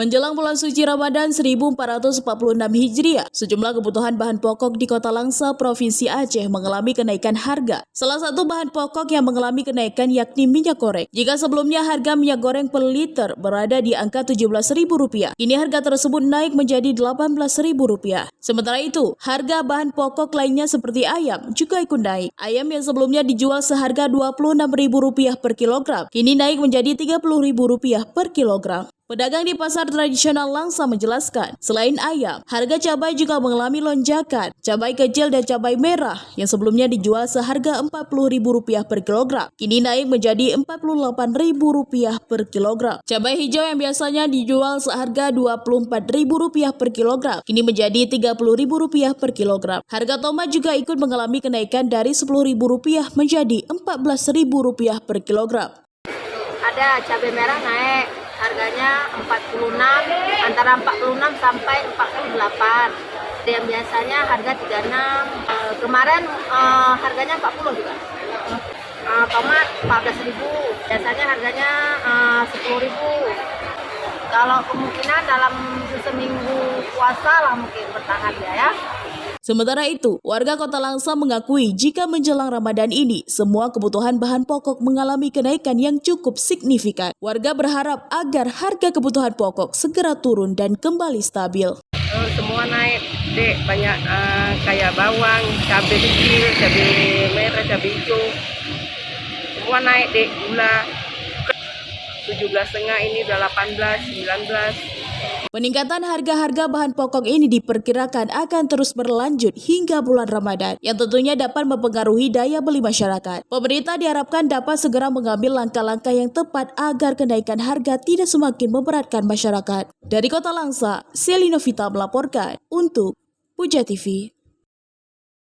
Menjelang bulan suci Ramadan 1446 Hijriah, sejumlah kebutuhan bahan pokok di Kota Langsa, Provinsi Aceh mengalami kenaikan harga. Salah satu bahan pokok yang mengalami kenaikan yakni minyak goreng. Jika sebelumnya harga minyak goreng per liter berada di angka Rp17.000, kini harga tersebut naik menjadi Rp18.000. Sementara itu, harga bahan pokok lainnya seperti ayam juga ikut naik. Ayam yang sebelumnya dijual seharga Rp26.000 per kilogram, kini naik menjadi Rp30.000 per kilogram. Pedagang di pasar tradisional Langsa menjelaskan, selain ayam, harga cabai juga mengalami lonjakan. Cabai kecil dan cabai merah yang sebelumnya dijual seharga Rp40.000 per kilogram, kini naik menjadi Rp48.000 per kilogram. Cabai hijau yang biasanya dijual seharga Rp24.000 per kilogram, kini menjadi Rp30.000 per kilogram. Harga tomat juga ikut mengalami kenaikan dari Rp10.000 menjadi Rp14.000 per kilogram. Ada cabai merah naik, harganya 46, antara 46 sampai 48. Yang biasanya harga 36, kemarin harganya 40 juga. Tomat 14.000, biasanya harganya 10.000. Kalau kemungkinan dalam seminggu puasa lah mungkin bertahan ya. Sementara itu, warga Kota Langsa mengakui jika menjelang Ramadan ini, semua kebutuhan bahan pokok mengalami kenaikan yang cukup signifikan. Warga berharap agar harga kebutuhan pokok segera turun dan kembali stabil. Semua naik, Dek. Banyak kayak bawang, cabai kecil, cabai merah, cabai hijau. Semua naik, Dek. Gula 17,5 ini udah 18, 19. Peningkatan harga-harga bahan pokok ini diperkirakan akan terus berlanjut hingga bulan Ramadan, yang tentunya dapat mempengaruhi daya beli masyarakat. Pemerintah diharapkan dapat segera mengambil langkah-langkah yang tepat agar kenaikan harga tidak semakin memberatkan masyarakat. Dari Kota Langsa, Selina Vita melaporkan untuk Puja TV.